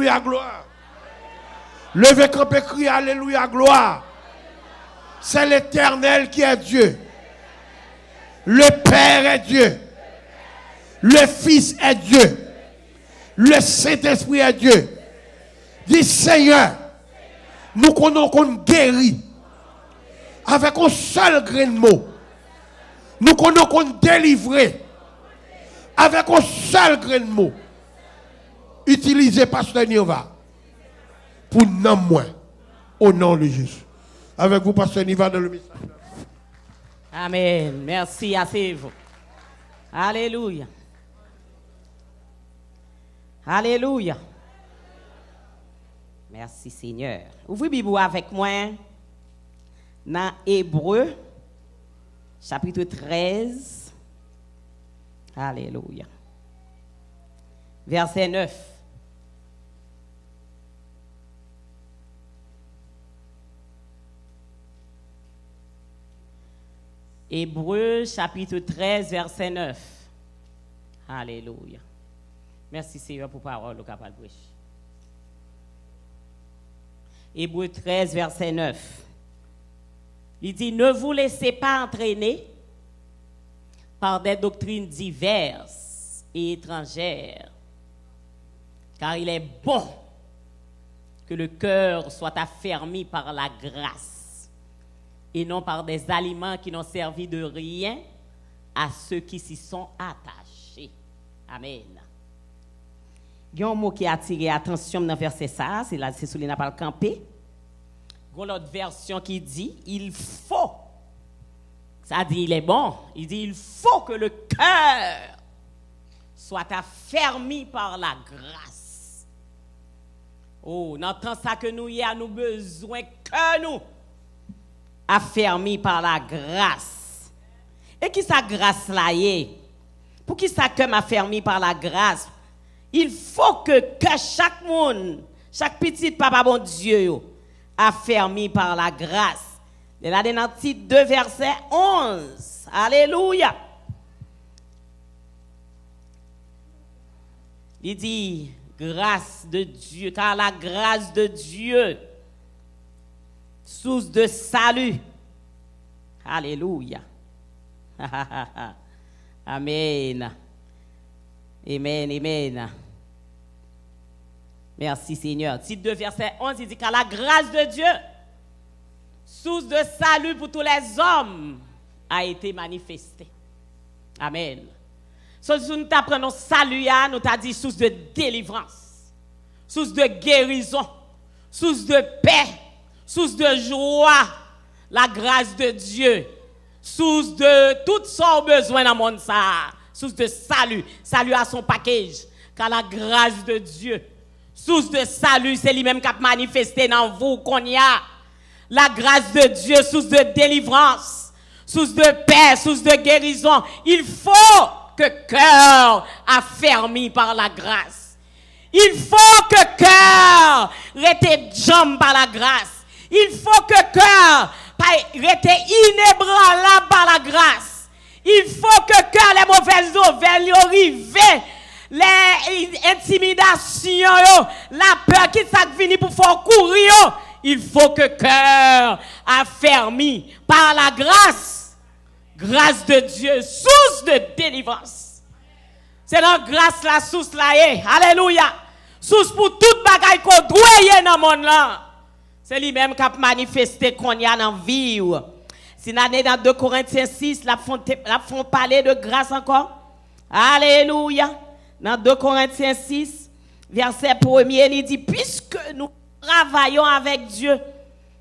alléluia, gloire. Levez campé, criez alléluia, gloire. C'est l'Éternel qui est Dieu. Le Père est Dieu. Le Fils est Dieu. Le Saint-Esprit est Dieu. Dis Seigneur, nous connaissons qu'on guérit avec un seul grain de mot. Nous connaissons qu'on délivre avec un seul grain de mot. Utilisez Pasteur Niva pour non moins au nom de Jésus. Avec vous, Pasteur Niva, dans le message. Amen. Merci, asseyez-vous. Alléluia. Alléluia. Merci, Seigneur. Ouvrez Bible avec moi dans Hébreux, chapitre 13. Alléluia. Verset 9. Hébreux, chapitre 13, verset 9. Alléluia. Merci Seigneur pour la parole au capable de prêcher. Hébreux 13, verset 9. Il dit, ne vous laissez pas entraîner par des doctrines diverses et étrangères, car il est bon que le cœur soit affermi par la grâce et non par des aliments qui n'ont servi de rien à ceux qui s'y sont attachés. Amen. Il y a un mot qui a attiré l'attention dans le verset ça, c'est là, c'est celui qui n'a pas le campé. Il y a l'autre version qui dit, il faut, ça dit il est bon, il dit il faut que le cœur soit affermi par la grâce. Oh, dans temps ça que nous y a nous besoin que nous affermi par la grâce. Et qui sa grâce là est? Pour qui ça que affermi par la grâce? Il faut que chaque monde, chaque petit papa bon Dieu, affermi par la grâce. Et là, dans le titre 2, verset 11. Alléluia. Il dit, grâce de Dieu, car la grâce de Dieu, source de salut. Alléluia. Amen. Amen, amen. Merci Seigneur. Titre 2, verset 11, il dit car la grâce de Dieu, source de salut pour tous les hommes, a été manifestée. Amen. Si nous apprenons salut, nous t'a dit source de délivrance, source de guérison, source de paix, source de joie, la grâce de Dieu, source de tout son besoin dans le monde, source de salut, salut à son package, car la grâce de Dieu, source de salut, c'est lui-même qui a manifesté dans vous qu'on y a. La grâce de Dieu, source de délivrance, source de paix, source de guérison. Il faut que cœur affermi par la grâce. Il faut que cœur reste jambe par la grâce. Il faut que cœur reste inébranlable par la grâce. Il faut que cœur les mauvaises nouvelles arrivent. Les intimidations, la peur qui s'est venue pour faire courir, il faut que cœur affermi par la grâce, grâce de Dieu, source de délivrance. C'est la grâce la source là est. Alléluia. Source pour toute bagaille qu'on doit dans le monde là. C'est lui-même qui a manifesté qu'on y a dans la vie. Si nous allons dans 2 Corinthiens 6, la font parler de grâce encore. Alléluia. Dans 2 Corinthiens 6, verset 1er, il dit, puisque nous travaillons avec Dieu,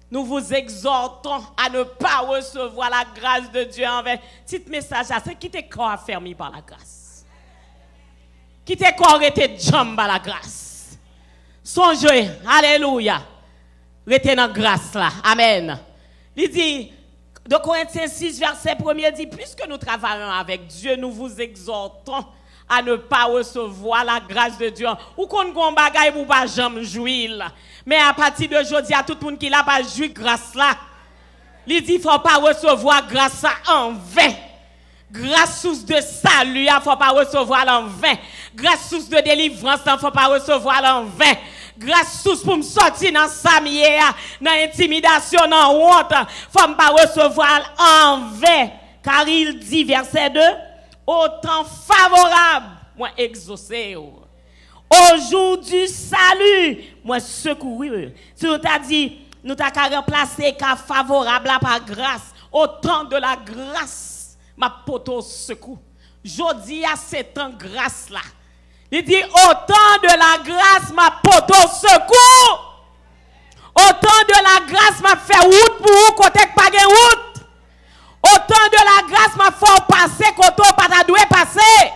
nous vous exhortons à ne pas recevoir la grâce de Dieu envers. Petit message, c'est qui t'es corps affermi par la grâce. Qui t'es corps était jambe par la grâce. Songez, alléluia. Restez dans la grâce là. Amen. Il dit, 2 Corinthiens 6, verset 1er, dit, puisque nous travaillons avec Dieu, nous vous exhortons à ne pas recevoir la grâce de Dieu. Ou qu'on gon bagaille pour pas jamais jouir. Mais à partir de aujourd'hui, à tout le monde qui l'a pas joué grâce là, il dit faut pas recevoir grâce en vain. Grâce source de salut, il faut pas recevoir en vain. Grâce source de délivrance, il faut pas recevoir en vain. grâce sous pour me sortir dans Samie, dans intimidation, dans honte, faut me pas recevoir en vain, car il dit verset 2, au temps favorable, moi exaucer. Au jour du salut, moi secourir. Si nous t'a dit, nous t'a remplacé car favorable là par grâce, au temps de la grâce, ma poto secours. Jodi à c'est en grâce là. Il dit au temps de la grâce, ma poto secours. Au temps de la grâce, m'a fait route pour vous, côté pas de route. Au temps de la grâce, m'a fait passer, côté pas ta doué passer.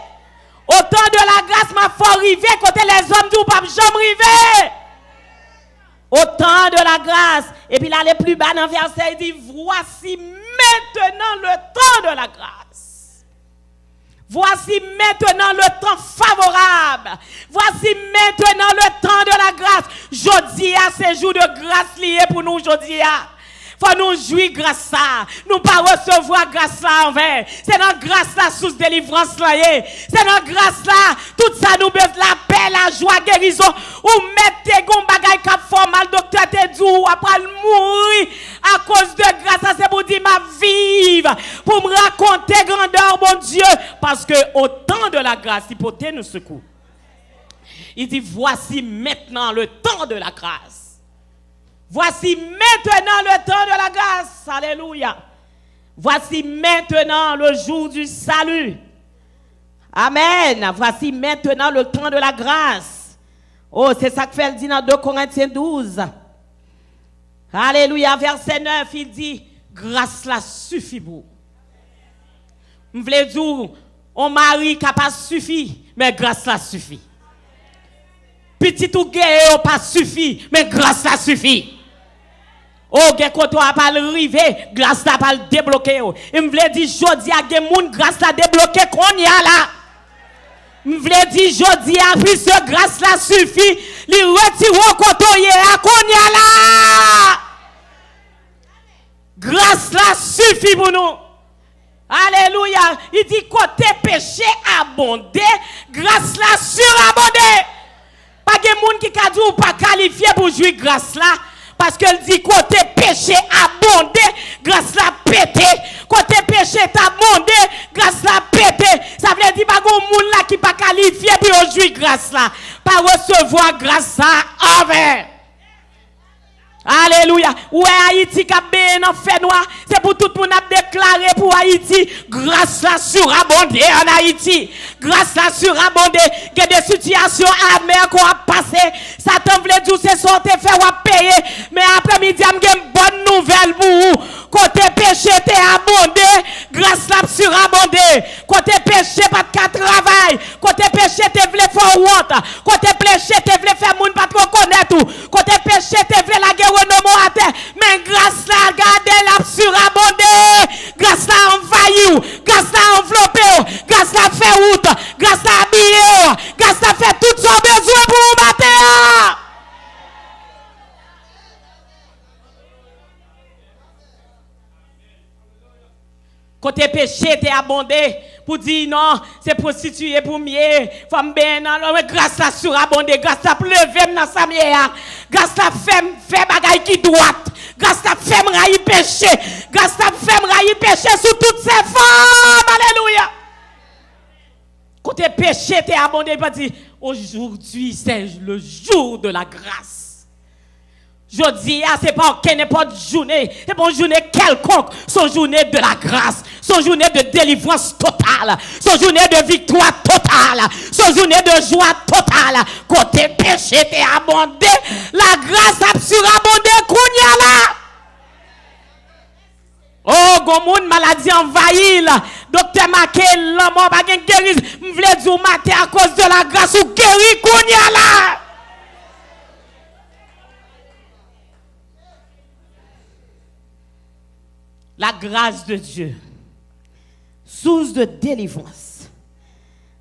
Au temps de la grâce, m'a fait arriver, côté les hommes du pas jamais arriver. Au temps de la grâce. Et puis là, les plus bas dans le verset, il dit, voici maintenant le temps de la grâce. Voici maintenant le temps favorable. Voici maintenant le temps de la grâce. Jodi à ces jours de grâce liés pour nous jodi à. Faut nous jouir grâce ça. Nous pas recevoir grâce là envers. C'est dans grâce là sous délivrance là. C'est dans grâce là tout ça nous besoin la paix, la joie, guérison. Ou mettre tes gon bagay cap formal docteur te dit ou après mourir à cause de grâce. C'est pour dire ma vive pour me raconter grandeur mon Dieu parce que au temps de la grâce il peut nous secours. Il dit voici maintenant le temps de la grâce. Voici maintenant le temps de la grâce. Alléluia. Voici maintenant le jour du salut. Amen. Voici maintenant le temps de la grâce. Oh, c'est ça que fait le dit dans 2 Corinthiens 12. Alléluia. Verset 9, il dit, grâce là suffit pour. Je voulais dire, on mari qui n'a pas suffi, mais grâce là suffit. Petit ou guerre pas suffi, mais grâce là suffit. Oh, gen koto a pas arrivé, grâce la pas débloquer. Il me vle dire jodi a gen moun grâce la débloquer qu'on y a là. Me vle dire jodi a puisque grâce la suffit, li retire koto y a qu'on y a là. Grâce la suffit pour nous. Alléluia. Il dit côté péché abondé, grâce la surabondé. Pas gen moun qui ka di ou pas qualifié pour jouir grâce là. Parce qu'elle dit côté péché abondé, grâce la pété. Côté péché abondé, grâce la pété. Ça veut dire pas qu'on moun là qui pas qualifié pour jouir grâce là. Pas recevoir grâce là envers. Alléluia. Ouais, Haïti qui a bien en fait noir. C'est pour tout le monde a déclaré pour Haïti. Grâce la surabondée en Haïti. Grâce la surabondée. Il y a des situations amères qu'on a passées. Satan voulait dire c'est sortir faire ou payer. Mais après-midi, il y a une bonne nouvelle pour vous. Côté péché, t'es abondé. Grâce la surabondée. Côté péché, pas de travail. Côté péché, t'es voulu faire honte. Côté péché, t'es voulu faire moun pas te reconnaître. Côté péché, t'es voulu la guerre. Mais grâce là, regardez la surabondée. Grâce là, envahi. Grâce là, enveloppé. Grâce là, fait route. Grâce là, habillé. Grâce là, fait tout son besoin pour vous battre. Côté péché, t'es abondé. Pour dire non, c'est prostitué pour mieux. Femme bien, non, mais grâce à surabondé, grâce à pleuver dans sa mienne. Grâce à fait bagaille qui droite. Grâce à faire railler péché. Grâce à faire railler péché sur toutes ces femmes. Alléluia. Côté péché, t'es abondé, il va dire aujourd'hui, c'est le jour de la grâce. Je dis, c'est pas n'importe journée, c'est pas une journée quelconque, c'est une journée de la grâce, c'est une journée de délivrance totale, c'est une journée de victoire totale, c'est une journée de joie totale. Côté péché, t'es abondé, la grâce a surabondé, kounya là. Oh, gomoun maladie envahie là. Docteur Makel, l'homme pas guéri, m'vle dire maté à cause de la grâce ou guéri kounya là. La grâce de Dieu, source de délivrance.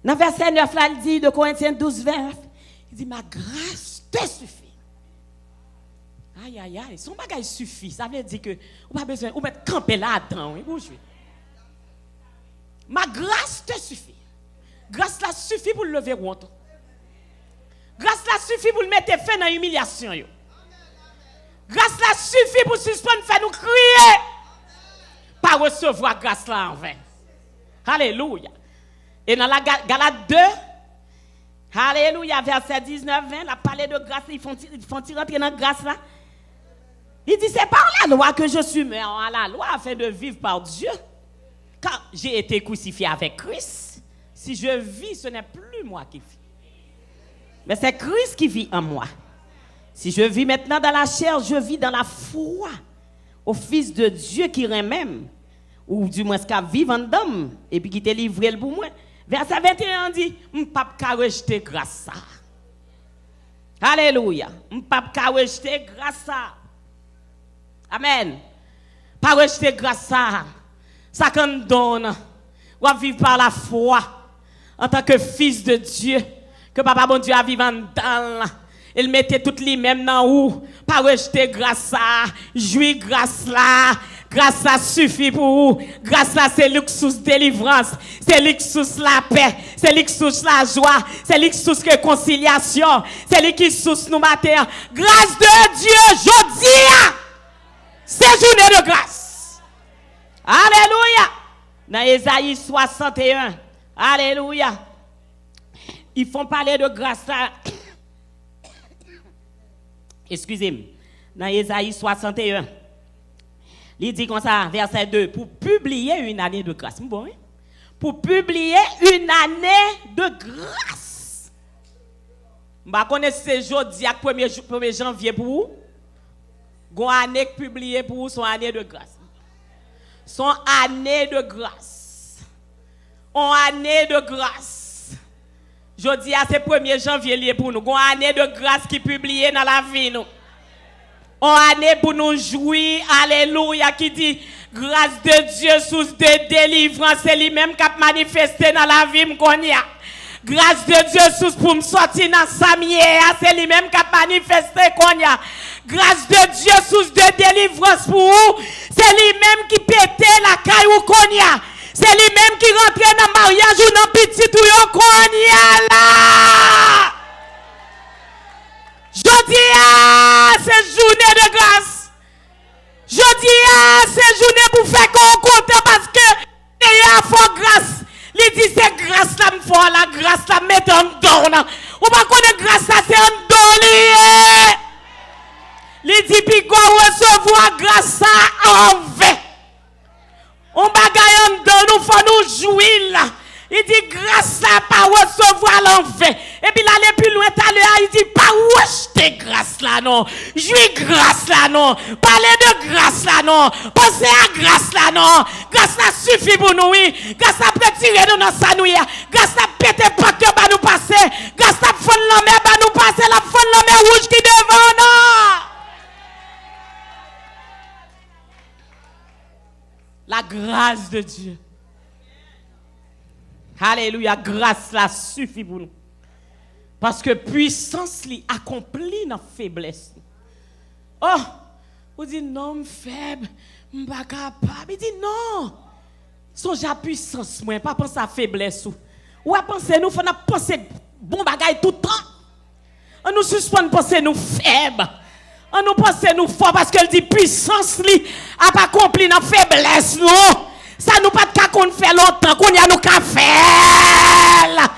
Dans verset 9, là, il dit, de Corinthiens 12, 20, il dit, ma grâce te suffit. Aïe, aïe, aïe, son bagage suffit. Ça veut dire que, on pas besoin, on mettre camper là-dedans, oui, bonjour. Ma grâce te suffit. Grâce là suffit pour lever honte. Grâce là suffit pour le mettre fin dans l'humiliation. Grâce là suffit pour suspendre, faire nous crier. Pas recevoir grâce là en vain. Alléluia. Et dans la Galate 2, alléluia, verset 19-20, la parlé de grâce, ils font rentrer dans la grâce là. Il dit, c'est par la loi que je suis mort à la loi afin de vivre par Dieu. Quand j'ai été crucifié avec Christ, si je vis, ce n'est plus moi qui vis. Mais c'est Christ qui vit en moi. Si je vis maintenant dans la chair, je vis dans la foi au Fils de Dieu qui même, ou du moins qui vit en dedans, et puis qui t'a livré pour moi. Verset 21 dit, je ne peux pas rejeter grâce à. Alléluia. Je ne peux pas rejeter grâce à. Amen. Pas rejeter grâce à. Ça qu'on donne. On va vivre par la foi en tant que fils de Dieu. Que papa bon Dieu a vivre en dedans. Il mettait tout lui-même dans où. Pas rejeter grâce à. Jouir grâce là. Grâce à suffit pour vous. Grâce à c'est luxus délivrance. C'est luxus la paix. C'est luxus la joie. C'est luxus réconciliation. C'est luxus nous matin. Grâce de Dieu, je dis. C'est journée de grâce. Alléluia. Dans Ésaïe 61. Alléluia. Ils font parler de grâce là. Excusez-moi. Dans Ésaïe 61. Il dit comme ça, verset 2, pour publier une année de grâce. Bon, hein? Pour publier une année de grâce. Je connais ce jeudi à 1er janvier pour vous. Une année publiée pour vous, son année de grâce. Son année de grâce. Une année de grâce. Jeudi à c'est 1er janvier pour nous. Une année de grâce qui est publiée dans la vie. Nous. Une année pour nous jouir, alléluia, qui dit grâce de Dieu, source de délivrance, c'est lui-même qui a manifesté dans la vie. Grâce de Dieu, source pour me sortir dans sa mière, c'est lui-même qui a manifesté. Grâce de Dieu, source de délivrance pour vous, c'est lui-même qui pétait la caille ou konya. C'est lui-même qui rentrait dans le mariage ou dans le petit ou konya là. Je dis, c'est journée de grâce. Je dis, c'est journée pour faire qu'on compte parce que il y a fort grâce. Il dit, c'est grâce là, me faut la grâce là, mettre en don. On va connaître grâce là, c'est un don. Il dit, puis qu'on recevoir grâce là en vain. On bagaille en don, nous faut nous jouir là. Il dit, grâce là, pas recevoir l'envers. Et puis, là, aller plus loin, il dit, pas rejeter grâce là, non. Jouir grâce là, non. Parler de grâce là, non. Penser à grâce là, non. Grâce là suffit pour nous, oui. Grâce là peut tirer nous dans sa nouille. Grâce là péter pacte, va nous passer. Grâce là fond la mer, va nous passer. La fond la mer rouge qui devant, non. La grâce de Dieu. Alléluia, grâce là suffit pour nous. Parce que puissance li accomplit dans faiblesse. Oh, vous dites non, faible, je pas capable. Il dit non. Songe à puissance, moi, pas penser à faiblesse. Ou à penser, nous faut penser bon bagaille tout le temps. On nous suspend penser nous faibles. On nous pense nous fort parce qu'elle dit puissance li a pas accompli dans faiblesse non. Ça nous pas de cas qu'on fait longtemps qu'on y a nous qu'à faire.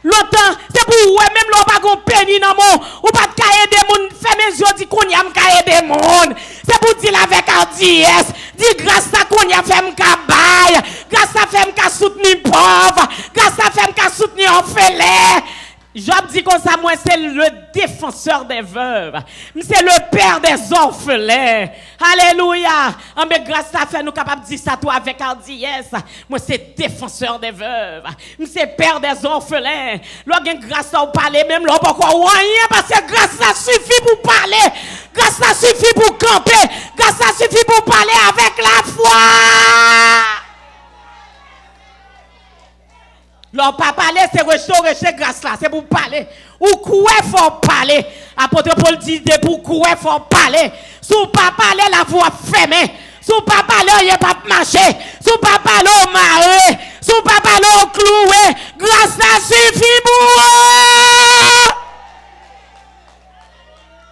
Longtemps c'est pour ouais même l'on pas gon péni dans mon ou pas de cas aider moun fait mes yeux dit qu'on y a m'ka aider moun. C'est pour dire avec hardiesse, dit grâce à qu'on y a fait m'ka bail, grâce à fait m'ka soutenir pauvre, grâce à fait m'ka soutenir orphelin. Job dit comme ça, moi c'est le défenseur des veuves. C'est le père des orphelins. Alléluia. Mais grâce à faire nous capables de dire ça toi avec hardiesse. Moi c'est défenseur des veuves. C'est père des orphelins. Lorsqu'il grâce à parler, même là pourquoi rien parce que grâce ça suffit pour parler. Grâce ça suffit pour camper. Grâce ça suffit pour parler avec la foi. Leur pas parler, c'est restaurer chez grâce là, c'est pour parler. Ou quoi faut parler. Apôtre Paul dit pour quoi faut parler. Si vous pas parler, la voix fermée. Si vous pas parler, il n'y a pas marcher. Si vous pas parler, au maré. Si vous pas parler, au cloué. Grâce là suffit pour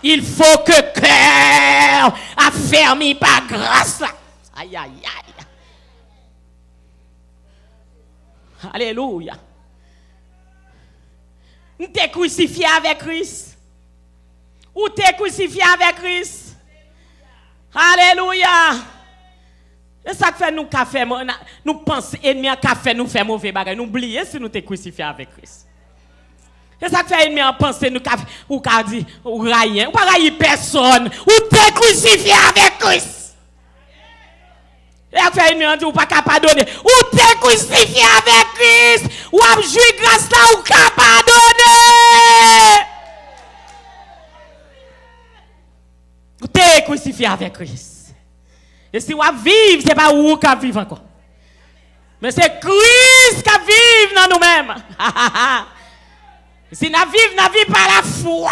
Il faut que cœur affermi par grâce. Aïe, aïe, aïe. Alléluia. Nous t'es crucifié avec Christ. Ou t'es crucifié avec Christ. Alléluia. Et ça fait nous café, nous pensons ennemi à café nous fait mauvais bagage, nous oublions si nous t'es crucifié avec Christ. Et ça fait ennemi à penser nous café ou qu'a dit ou rien, ou pas railler personne, ou t'es crucifié avec Christ. Et ça fait ennemi à dire ou pas capable donner, ou t'es crucifié avec Christ, ou a joué grâce là ou capable donner. Ou t'es crucifié avec Christ. Et si vous vivez, ce n'est pas vous qui vivez encore. Mais c'est Christ qui vive dans nous-mêmes. Si nous vivons par la foi,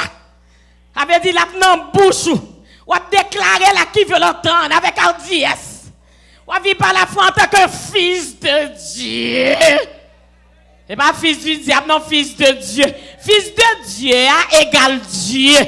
avait dit là dans bouche, ou a déclaré là qui veut l'entendre avec hardiesse. Ou a vivre par la foi en tant que fils de Dieu. Et pas fils du diable, non, fils de Dieu. Fils de Dieu égale Dieu.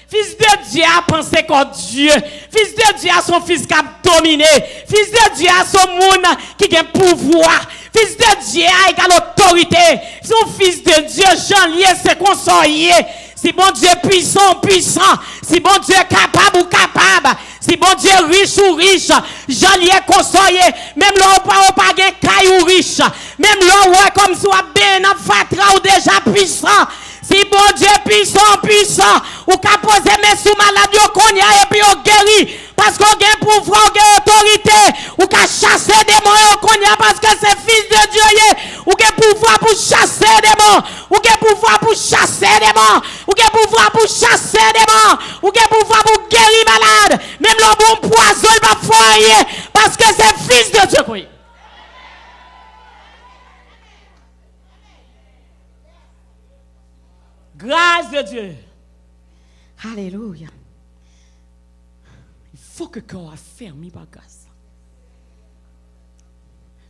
Fils de Dieu a pensé comme Dieu. Fils de Dieu a son fils qui a dominé. Fils de Dieu a son monde qui a pouvoir. Fils de Dieu a égale autorité. Son fils de Dieu, Jean-Lié, c'est conseiller. Si bon Dieu puissant, puissant. Si bon Dieu capable ou capable. Si bon Dieu riche ou riche. Jean-Lié conseiller. Même là, on n'a pas de caille ou riche. Même là, ouais, comme si on a bien fatra ou déjà puissant. Si bon Dieu puissant, puissant, ou qu'a posé mes sous malade, ou qu'on y a et puis on guérit, parce qu'on a pouvoir, on a autorité, ou qu'a chassé des démons, qu'on y a parce que c'est fils de Dieu, ou qu'a pouvoir pour chasser des démons, ou qu'a pouvoir pour chasser des démons, ou qu'a pouvoir pour chasser des démons, ou qu'a pouvoir pour guérir malade, même le bon poison, il va foyer, parce que c'est fils de Dieu. Oui. Grâce de Dieu. Alléluia. Il faut que le cœur affermi par grâce.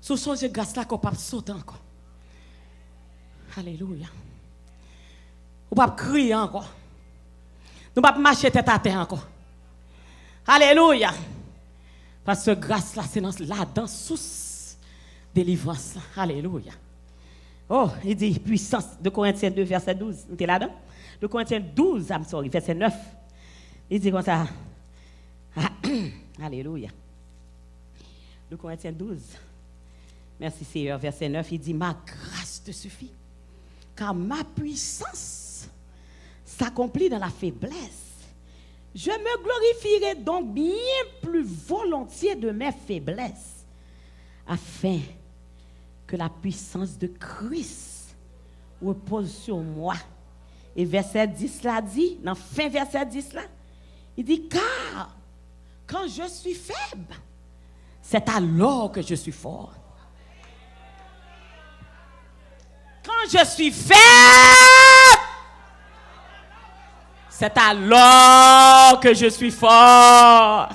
Sous son de grâce là qu'on peut sauter encore. Alléluia. On ne peut pas crier encore. Nous ne pouvons pas marcher tête à terre encore. Alléluia. Parce que grâce là, c'est dans source délivrance. Alléluia. Oh, il dit puissance de Corinthiens 2, verset 12. Vous êtes là-dedans? De Corinthiens 12, verset 9. Il dit comme ça. Alléluia. De Corinthiens 12. Merci Seigneur, verset 9. Il dit, ma grâce te suffit. Car ma puissance s'accomplit dans la faiblesse. Je me glorifierai donc bien plus volontiers de mes faiblesses, afin que la puissance de Christ repose sur moi. Et verset 10 là dit, dans fin verset 10 là, il dit, car quand je suis faible, c'est alors que je suis fort. Quand je suis faible, c'est alors que je suis fort.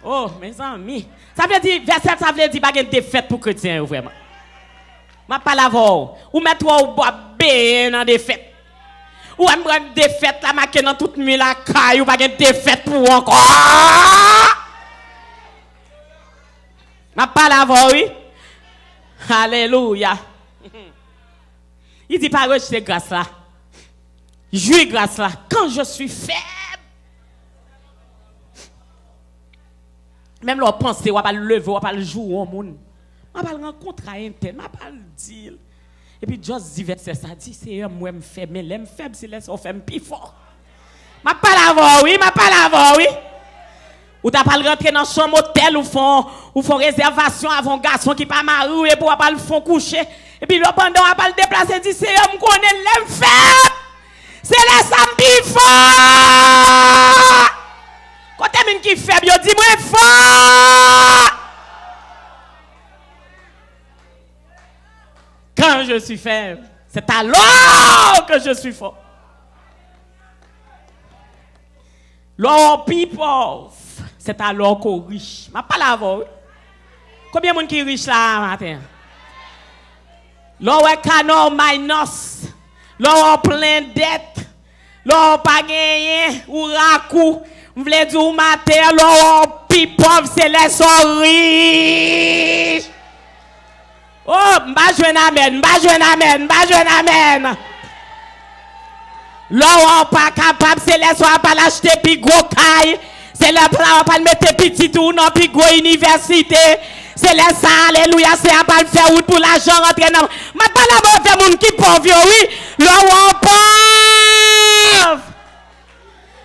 Oh, mes amis. Ça veut dire, verset, ça veut dire, pas de défaite pour chrétien, vraiment. Je ne parle pas d'avant. Ou mettre au bois bien dans défaite. Ou à me défaite, la maquille dans toute nuit, la caille, ou pas de défaite pour encore. Je ne parle pas d'avant, oui. Alléluia. Il dit, pas rejeter grâce là. Jouir grâce là. Quand je suis faible. Même leur pensée, on va pas le lever, on va pas le jouer au monde. On va pas le rencontrer un tel, on va pas le dire. Et puis, Joss dit, verset ça, dit, c'est moi, je fais, mais l'aime faible, c'est laisse, on fait plus fort. Je pas l'avant, oui, je pas l'avant, oui. Ou t'as pas le rentrer dans son hôtel, ou font réservation avant un garçon qui pas marié, et pour pas le font coucher. Et puis, le pendant, on va pas le déplacer, dit, c'est moi, je connais l'aime faible. C'est laisse, plus fort. Quand tu es qui faible, dis-moi fort. Quand je suis faible, c'est alors que je suis fort. L'or pauvre, c'est alors qu'on est riche. Je ne parle pas là. Combien de monde qui est riche là matin? L'or est canon minus. L'or plein de dettes. L'on pas gagné ou rakou. M'vle dire ou matin l'on pi pauvre c'est les sont riches. Oh, m'ba jouen amen. L'on pas capable c'est les sont pas l'acheter pi gros caille. C'est le plan pas mettre petit tout non pi gros université. C'est les ça, alléluia, c'est à pas faire route pour l'argent rentrer dans. Ma pas la bonne faire moun qui pauvre, oui. L'on pauvre.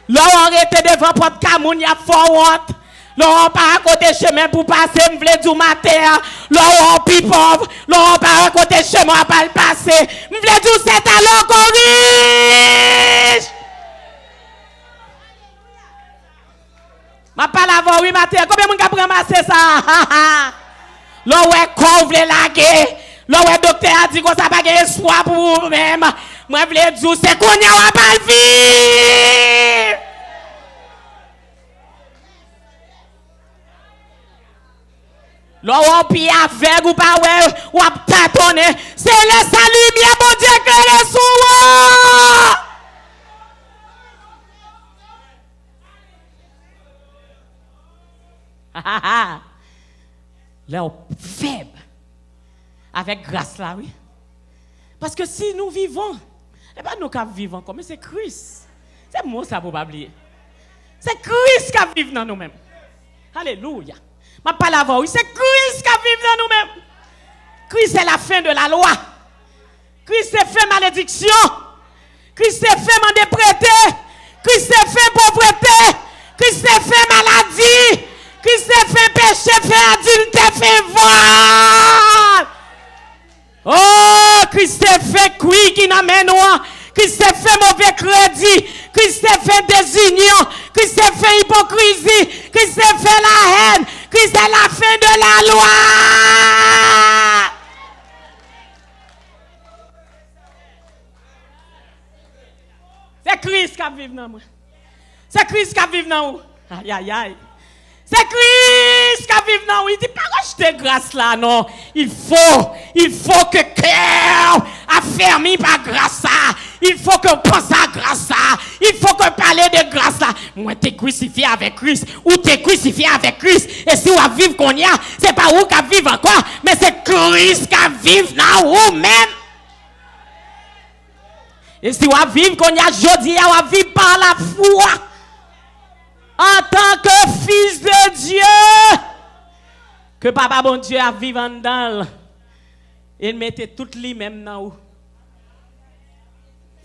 L'on arrête devant porte camoun, y a fort honte. L'on pas à côté chemin pour passer, m'vle du matin. L'on pi pauvre. L'on pas à côté chemin pour le passer. M'vle du c'est alors qu'on riche. Ma pas la voix, oui, matin. Combien moun ka ramasser ça? L'on ouais qu'on vle laguer. L'on ouais docteur a dit qu'on ça pas espoir pour vous-même. Moi vle dire c'est qu'on y a pas vivre. L'on pi avec ou pas ouais ou a tâtonner. C'est le salut bien bon Dieu que le sous. Là, faible. Avec grâce là, oui. Parce que si nous vivons, ce n'est pas nous qui vivons encore, mais c'est Christ. C'est moi ça pour pas oublier. C'est Christ qui vit dans nous-mêmes. Alléluia. Je ne parle pas la oui, c'est Christ qui vit dans nous-mêmes. Christ est la fin de la loi. Christ est fait malédiction. Christ est fait mandéprété. Christ est fait pauvreté. Christ est fait maladie. Christ est fait péché, fait adulte, fait vol. Oh, Christ est fait cuit qui n'amène rien. Christ est fait mauvais crédit. Christ est fait désunion. Christ est fait hypocrisie. Christ est fait la haine. Christ est la fin de la loi. C'est Christ qui vit dans moi. C'est Christ qui vit dans nous. Aïe, aïe, aïe. C'est Christ qui vit dans nous. Il dit pas rejeter grâce là, non. Il faut que cœur affermi par grâce là. Il faut que pense à grâce là. Il faut que parler de grâce là. Moi, t'es crucifié avec Christ. Ou t'es crucifié avec Christ. Et si on vivre qu'on y a, c'est pas où qu'on vive encore, mais c'est Christ qui vit dans nous-mêmes. Et si on vivre qu'on y a, jeudi, on vivre par la foi. En tant que fils de Dieu, que papa bon Dieu a vivre en dedans, il mettait tout lui-même dans où.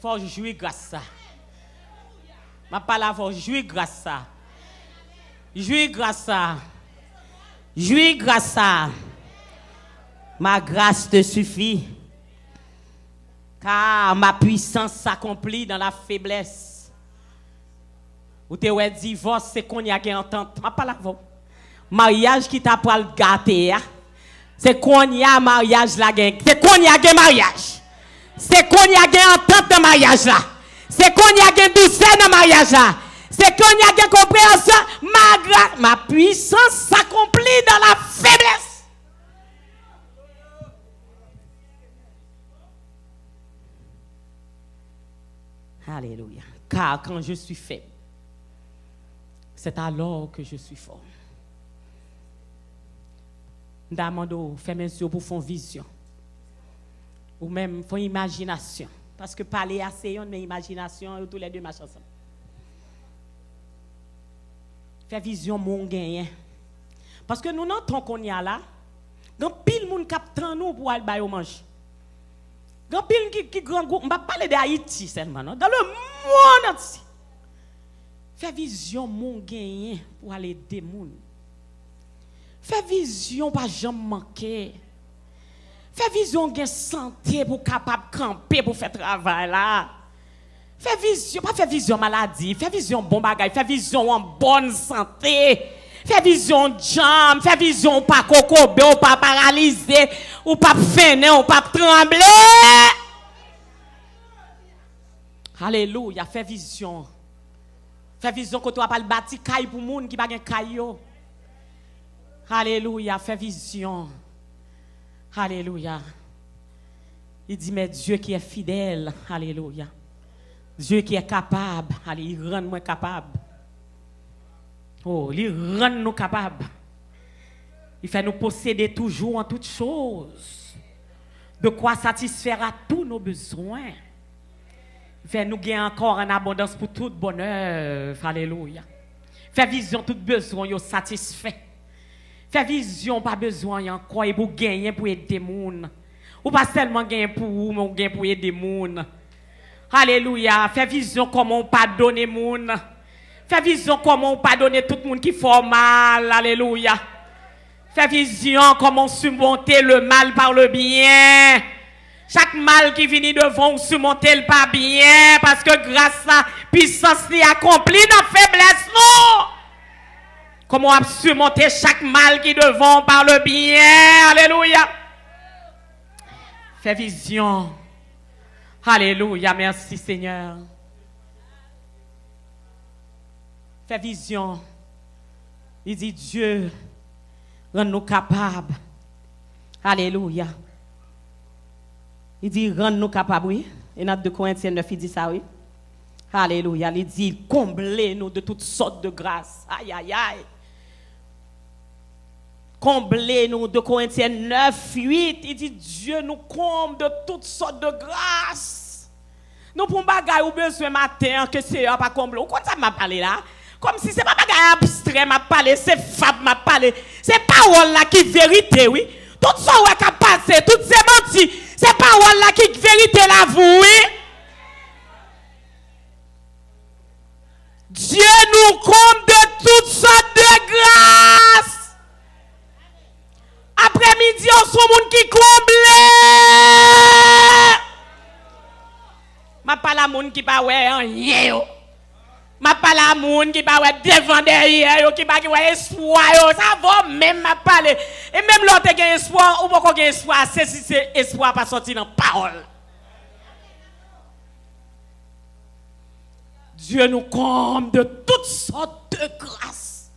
Faut jouir grâce à ça. Ma parole faut jouir grâce à ça. Jouir grâce à ça. Jouir grâce à ça. Ma grâce te suffit. Car ma puissance s'accomplit dans la faiblesse. Ou te ouais divorce c'est qu'on y a une entente. Ma pas la voix. Mariage qui t'a pas le gâter. C'est qu'on y a mariage la gain. C'est qu'on y a un mariage. C'est qu'on y a une entente dans mariage là. C'est qu'on y a une douceur dans mariage là. C'est qu'on y a une compréhension. Ma puissance s'accomplit dans la faiblesse. Alléluia. Car quand je suis faible, c'est alors que je suis fort. D'amando, fais mes yeux pour faire vision. Ou même pour imagination. Parce que parler assez, on met imagination, tous les deux marchent ensemble. Fais vision, mon gain. Parce que nous, dans ton qu'on y a là, grand pile moun captant nous pour aller bailler au manger. Grand pile qui grand groupe, on va parler d'Haïti seulement, non? Dans le monde entier. Fais vision mon gain pour aller aider moun. Fais vision pas jamais manquer. Fais vision gain santé pour capable camper pour faire travail là. Fais vision, pas fais vision maladie, fais vision bon bagay, fais vision en bonne santé. Fais vision jambe, fais vision pas cocobe, ou pas paralysé, ou pas freiner, ou pas trembler. Alléluia, fais vision. Fais vision que tu vas pas le bâti caille pour moun qui pas gen caillou. Alléluia, fais vision. Alléluia. Il dit mais Dieu qui est fidèle, alléluia. Dieu qui est capable, allez, il rend moi capable. Oh, il rend nous capables. Il fait nous posséder toujours en toutes choses. De quoi satisfaire à tous nos besoins. Il fait nous gagner encore en abondance pour tout bonheur. Alléluia. Fait vision tout besoin, yo satisfait. Fait vision pas besoin encore et pour gagner pour aider les gens. Ou pas seulement gagner pour vous, mais gagner pour aider les gens. Alléluia. Fait vision comment on pardonne les gens. Fait vision comment on pardonne tout le monde qui fait mal. Alléluia. Fait vision comment surmonter le mal par le bien. Chaque mal qui vient devant, surmonter le pas bien. Parce que grâce à la puissance qui accomplit dans la faiblesse, non. Comment on surmonter chaque mal qui devant par le bien. Alléluia. Fait vision. Alléluia. Merci Seigneur. Fait vision. Il dit Dieu. Rends-nous capables. Alléluia. Il dit, rends-nous capables, oui. Et dans 2 Corinthiens 9, il dit ça, oui. Alléluia. Il dit, comblez-nous de toutes sortes de grâces. Aïe, aïe, aïe. Comblez-nous, 2 Corinthiens 9, 8. Il dit, Dieu nous comble de toutes sortes de grâces. Nous, pour bagaille ou besoin matin, que c'est pas comblé. Pourquoi ça m'a parlé là? Comme si c'est pas bagaille abstrait m'a parlé, c'est fab m'a parlé. C'est parole là qui vérité, oui. Tout ça qui a passé, toutes ces mentis, c'est parole là qui vérité la vous, oui. Dieu nous comble de toutes sortes de grâces. Après-midi, on sont monde qui comble. Ma pas la monde qui pas ouais rien. Ma pas la monde qui va devant derrière, qui va avoir espoir, ça va même ma parler. Et même l'autre qui a espoir, ou pas qui a espoir, c'est si c'est espoir pas sortir dans la parole. Dieu nous comble de toutes sortes de grâces.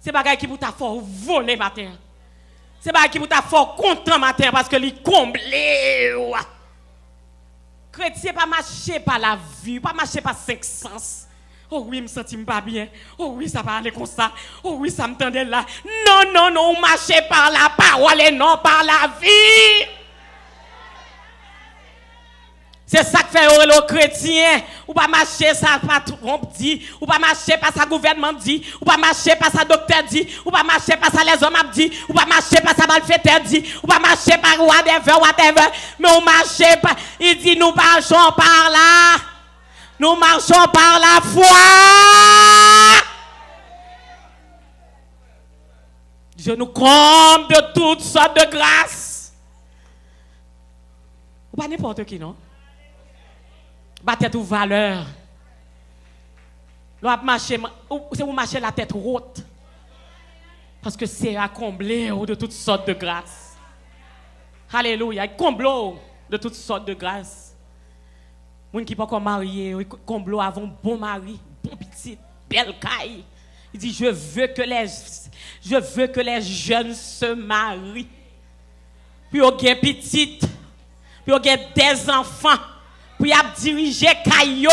C'est pas qui vous t'a fort voler matin. C'est pas qui vous t'a fort content matin parce que il comblé. Chrétien pas marcher par la vue, pas marcher par 5 sens. Oh oui, je me sens pas bien. Oh oui, ça va aller comme ça. Oh oui, ça me tendait là. Non, non, non, marchez par la parole et non par la vie. C'est ça que fait le chrétien. Ou pas marcher ça patron dit, ou pas marcher par ça gouvernement dit, ou pas marcher par ça docteur dit, ou pas marcher par ça les hommes dit, ou pas marcher par ça malfaiteur dit, ou pas marcher par whatever. Mais on marche par, il dit nous marchons par là. Nous marchons par la foi. Dieu nous comble de toutes sortes de grâces. Ou pas n'importe qui, non? Battez toute valeur. C'est vous marcher la tête haute. Parce que c'est à combler de toutes sortes de grâces. Alléluia. Comble de toutes sortes de grâces. Moun qui pas encore marié, comble avant bon mari, bon petit, belle caille. Il dit je veux que les jeunes se marient. Puis on gagne petite, puis on gagne des enfants, puis on diriger caillou,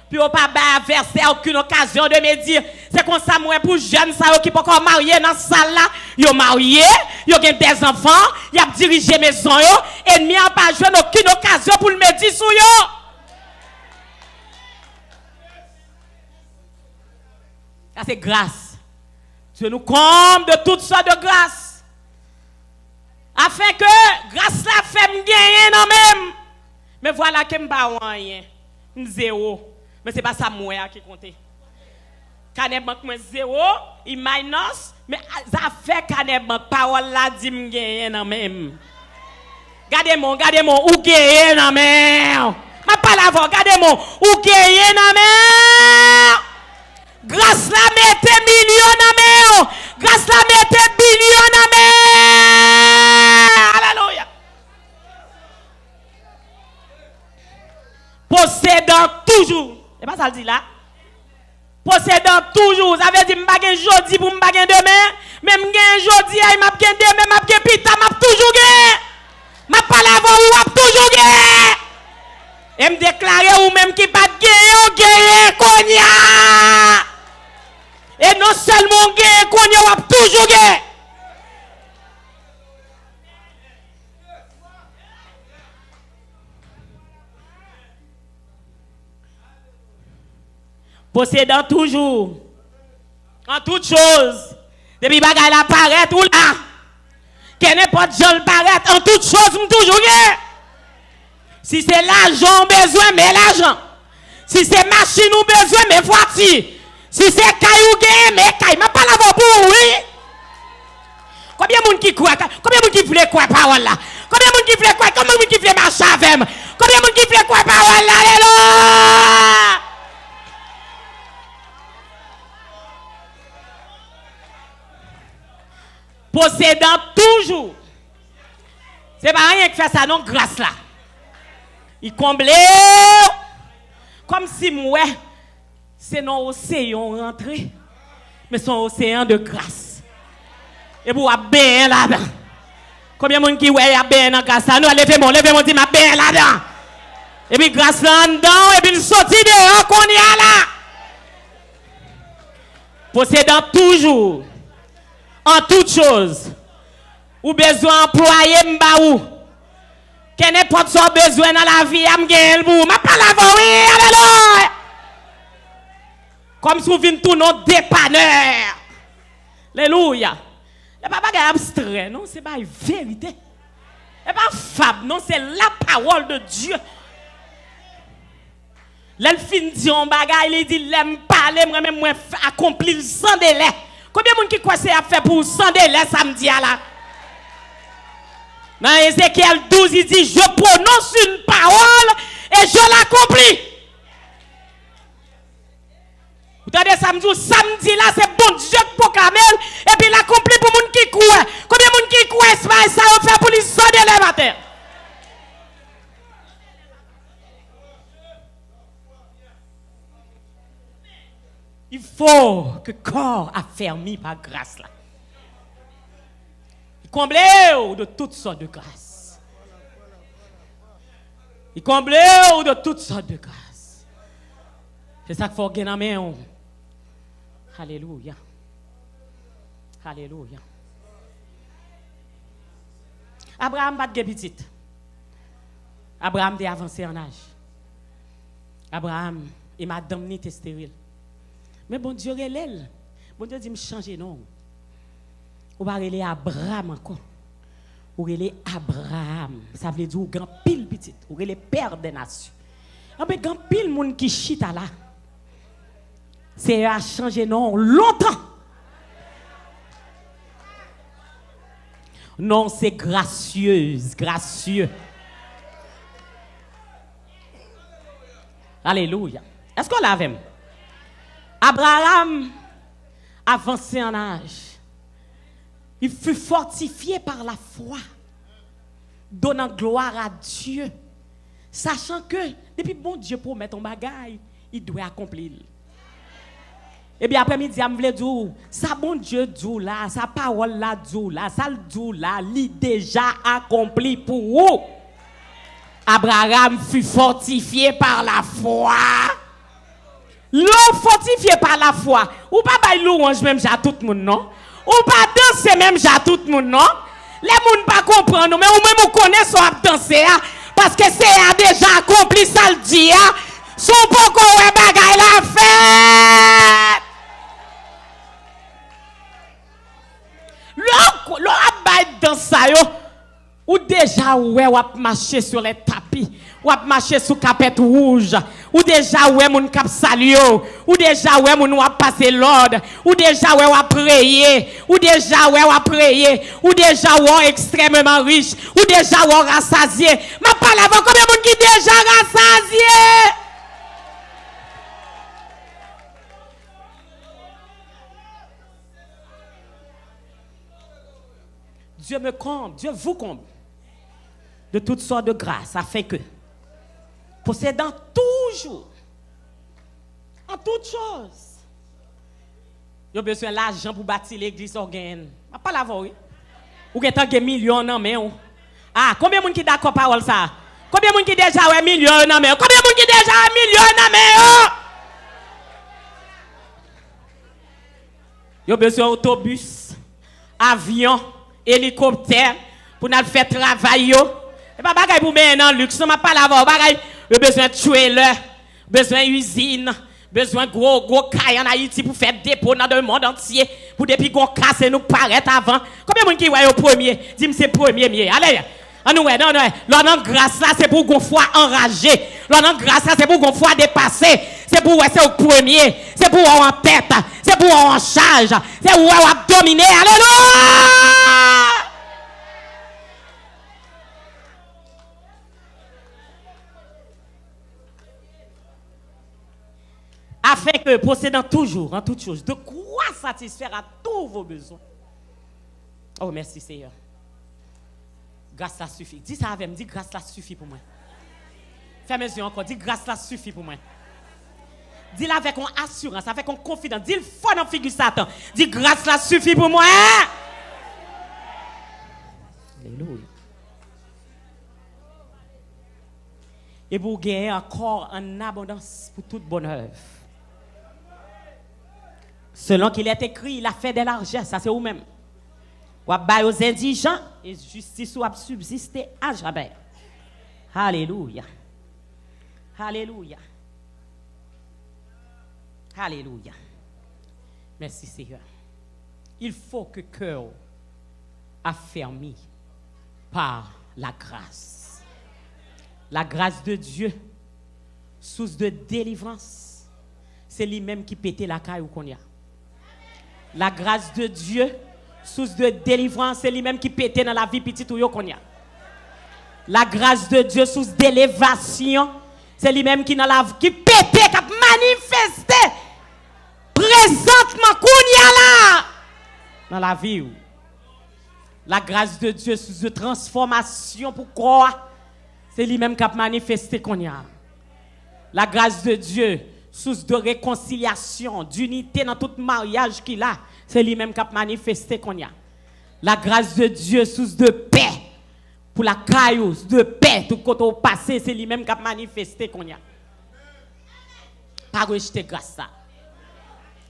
puis on pas verser aucune occasion de me dire c'est comme ça moi pour jeunes ça qui pas encore marié dans salle là, yo marié, yo gagne des enfants, y a dirigé maison yo, ennemi a pas joué aucune occasion pour le me dire sou yo. Ça c'est grâce. Dieu nous comble de toutes sortes de grâces. Afin que grâce la fait me gagner non même. Mais voilà que me pas rien. Zéro. Mais c'est pas ça moi qui compte. Canet banque moi zéro, il minus, mais ça fait canet banque parole là dit me gagner non même. Gardez-moi ou gagner non même. Ma pas la regardez-moi ou gagner non même. Grâce la mette millions à mer. Grâce la mette billions à mer. Alléluia. Possédant toujours. C'est pas ça le dit là. Possédant toujours. Ça veut dire que je ne jodi pour me baguer demain. Même je jodi, je m'a baguer demain, m'a baguer pita, m'a toujours gagné. M'a pas la voix, m'a toujours gagné. Et me déclarer ou même qui pas gagner konya. Et non seulement gagner konya, on va toujours gagner. Possédant toujours, en toutes choses, depuis bagay la paraît ou là, que n'importe qui le paraît, en toutes choses, toujours gagner. Si c'est l'argent, besoin, mais l'argent. Si c'est machine ou besoin, mais voiture. Si c'est caillou, mais caillou. Mais pas la pour oui. Combien de monde qui croit? Combien de monde qui voulait croire parole là? Combien de monde qui voulait croire? Combien de monde qui voulait marcher avec moi? Combien de monde qui voulait croire parole là? Alléluia! Possédant toujours. C'est pas rien qui fait ça, non, grâce là. Il comble comme si moi, c'est non océan rentré, mais son océan de grâce. Et vous avez bien là-dedans. Combien de monde qui ouais, a bien dans grâce là? Nous, levez-moi, dit ma bien là-dedans. Et puis grâce là-dedans, et puis il sortit dehors qu'on y a là. Possédant toujours, en toutes choses, ou besoin d'employer m'baou. Que n'importe soit besoin dans la vie, am gen pour ma pas la oui, alléluia. Comme si vous venez tout notre dépanneur. Alléluia. C'est pas bagay abstrait, non, c'est pas une vérité. C'est pas fable, non, c'est la parole de Dieu. L'elfine dit un bagay, il dit l'aime parler, moi accomplir sans délai. Combien de monde qui croit c'est à faire pour sans délai samedi là? Dans Ézéchiel 12, il dit, je prononce une parole et je l'accomplis. Vous entendez samedi là, c'est bon Dieu qui proclame et puis l'accomplit pour les gens qui croient. Combien de monde qui croient, c'est pas ça, on fait pour les sonner les matins. Il faut que le corps affermi par grâce là. Il comble de toutes sortes de grâces. Il comble de toutes sortes de grâces. C'est ça qu'il faut gagner en main. Alléluia. Alléluia. Abraham pas de petit. Abraham est avancé en âge. Abraham et madame n'était stérile. Mais bon Dieu relève. Bon Dieu dit me changer non. Ou va relève Abraham encore. Ou relève Abraham. Ça veut dire ou grand pile petit. Ou relève père des nations. Mais grand pile monde qui chita là. C'est à changer non longtemps. Non, c'est gracieuse, gracieux. Alléluia. Est-ce qu'on l'avait? Abraham avancé en âge. Il fut fortifié par la foi, donnant gloire à Dieu, sachant que depuis bon Dieu promet ton bagage, il doit accomplir. Et bien après-midi, je voulais dire, ça bon Dieu dit là, sa parole là dit là, ça le dit là, il déjà accompli pour vous. Abraham fut fortifié par la foi. L'homme fortifié par la foi. Ou pas bailler louange même à tout le monde, non? Ou pas danser même à tout le monde, non? Les gens ne pas comprendre, mais ou même vous connaissez à danser, parce que c'est déjà accompli, ça le dit. Son poko ouais bagay la fête. L'on a baillé dans ça, ou déjà ouais, ou a marché sur les tapis, ou a marché sur capette rouge, ou déjà ouais, mon cap salio, ou déjà ouais, mon a passé l'ordre, ou déjà ouais, ou a prié, ou déjà ouais, ou a prié, ou déjà ouais, extrêmement riche, ou déjà ouais, rassasié. Ma parle avant combien de monde qui déjà rassasié? Dieu me comble, Dieu vous comble de toutes sortes de grâces, afin que, possédant toujours, en toutes choses, vous avez besoin d'argent pour bâtir l'église organe. Pas la voix, oui. Ou avez des millions en main. Ah, combien de gens qui d'accord parole ça? Combien de gens qui déjà ouais millions en main? Combien monde qui déjà un million dans main. Yo besoin d'autobus, avion, hélicoptère pour nous faire travail yo. Et pas bagay pour mettre dans luxe, on m'a pas l'avoir bagay. Yo besoin de trailer, besoin usine, besoin gros caille en Haïti pour faire dépôt dans le monde entier pour depuis qu'on casse nous paraître avant. Combien de monde qui voit au premier? Dis-moi c'est premier mieux. Allez. Non, l'on grâce là, c'est pour qu'on foi enragé. L'on grâce là, c'est pour qu'on foi dépassé. C'est pour c'est au premier. C'est pour en tête. C'est pour en charge. C'est pour on dominer. Alléluia! Afin que possédant toujours, en toutes choses, de quoi satisfaire à tous vos besoins. Oh, merci Seigneur. Grâce ça suffit. Dis ça avec moi. Dis grâce ça suffit pour moi. Ferme les yeux encore. Dis grâce ça suffit pour moi. Dis-le avec une assurance, avec une confidence. Dis le fort dans la figure Satan. Dis grâce ça suffit pour moi. Alléluia. Et pour gagner encore en abondance pour toute bonne œuvre. Selon qu'il est écrit, il a fait de l'argent. Ça c'est vous-même. Ou à aux indigents et justice ou à subsister à jamais. Alléluia. Alléluia. Alléluia. Merci Seigneur. Il faut que cœur affermi par la grâce. La grâce de Dieu, source de délivrance, c'est lui-même qui pétait la caille ou qu'on y a. La grâce de Dieu, source de délivrance, c'est lui-même qui pétait dans la vie petite ou qu'on y a. La grâce de Dieu, source d'élévation, c'est lui-même qui dans la qui pétait, qui a manifesté présentement qu'on y a là dans la vie. La grâce de Dieu, source de transformation pour croire, c'est lui-même qui a manifesté qu'on y a. La grâce de Dieu, source de réconciliation, d'unité dans tout mariage qu'il a, c'est lui-même qui a manifesté qu'on y a. La grâce de Dieu, source de paix, pour la caillou, de paix, tout côté au passé, c'est lui-même qui a manifesté qu'on y a. Pas rejeter grâce là.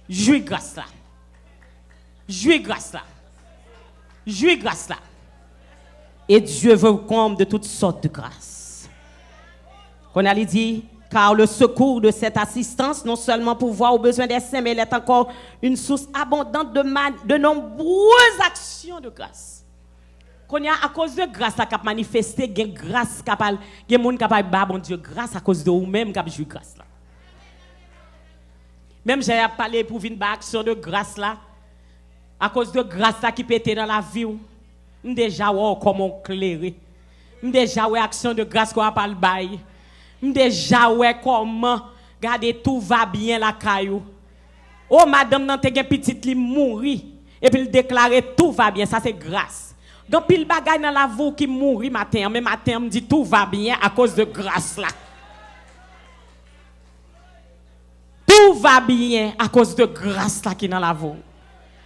Jouis grâce là. Jouis grâce là. Jouis grâce là. Et Dieu veut comble de toutes sortes de grâces. Qu'on a dit, car le secours de cette assistance, non seulement pour voir aux besoins des saints, mais elle est encore une source abondante de nombreuses actions de grâce. Qu'on y a à cause de grâce qui a manifesté, il y a grâce capable, il y a des gens capable de bon Dieu grâce à cause de vous-même qui a joué grâce là. Même j'ai parlé pour une action de grâce là, à cause de grâce là qui pétait dans la vie. Déjà ouais comment clairer. Déjà ouais action de grâce qu'on a pas le bail. Déjà ouais comment garder tout va bien la caillou. Oh madame nan te gen petite li mouri et puis il déclarer tout va bien, ça c'est grâce. Donc pile bagay dans la vie qui mouri matin, mais matin me dit tout va bien à cause de grâce là. Tout va bien à cause de grâce là qui dans la vie.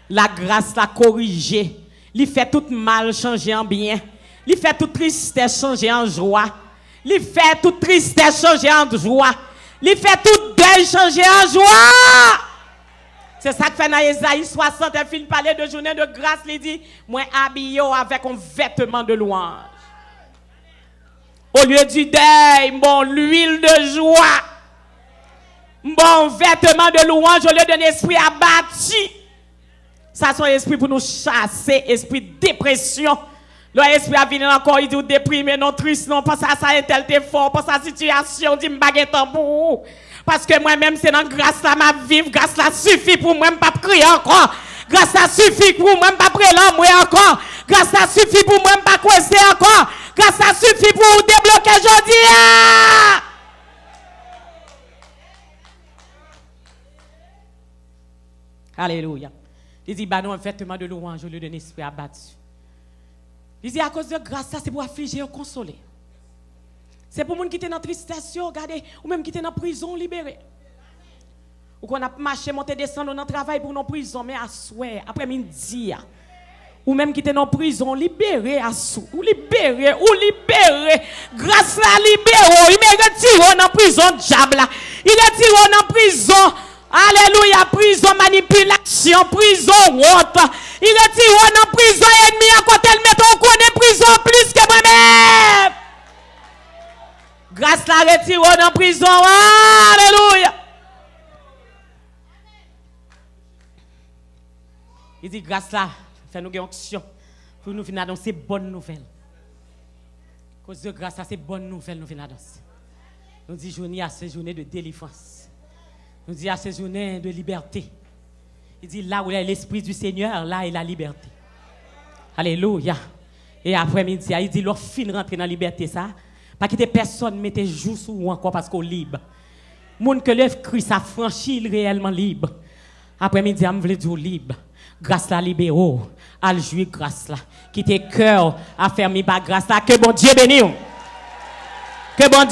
La grâce la corriger. Il fait tout mal changer en bien. Il fait toute tristesse changer en joie. Il fait toute tristesse changer en joie. Il fait tout deuil changer en joie. C'est ça que fait dans Ésaïe 60, il finit parler de journée de grâce. Il dit, moi habillé avec un vêtement de louange. Au lieu du deuil, bon l'huile de joie. Bon vêtement de louange au lieu d'un esprit abattu. Ça, c'est un esprit pour nous chasser, esprit de dépression. L'esprit a venu encore, il dit déprimé, non triste, non, parce que ça est tel fort, parce que la situation, dit m'baguette pour parce que moi-même, c'est dans grâce là, ma vie, grâce là suffit pour moi, pas crier encore. Grâce là suffit pour moi, pas prier moi encore. Grâce là suffit pour moi, pas coincer encore. Grâce là suffit pour débloquer aujourd'hui. Alléluia. Il dit, bah non, un vêtement de louange au lieu d'un esprit abattu. Il dit, à cause de grâce, ça c'est pour affliger et consoler. C'est pour les gens qui sont dans la tristesse, regardez, ou même qui sont dans la prison, libérés. Ou qu'on a marché, monté, descendu dans le travail pour nos prisons, mais à souhait, après midi, ou même qui était en prison, libéré à sous, ou libéré, grâce à libéré, il me retire en prison, diable, il retire en prison, alléluia, prison manipulation, prison honte, il retire en prison ennemi à côté, il met on connaît prison plus que moi-même. Grâce la retire en prison, alléluia. Il dit grâce là, fait nous une action pour nous venir annoncer bonne nouvelle. Cause de grâce à ces bonnes nouvelles nous venons annoncer. Nous dit journée à ces journées de délivrance. Nous dit à ces journées de liberté. Il dit là où il y a l'esprit du Seigneur, là est la liberté. Alléluia. Et après-midi, il dit l'on fin rentrer dans la liberté ça, pas que personne mette jour sur ou encore parce qu'on libre. Monde que le Christ a franchi réellement libre. Après-midi, on veut dire libre. Grâce la libéraux, à jouir grâce là. Qui tes cœurs à fermer par grâce là. Que bon Dieu bénisse. Que bon Dieu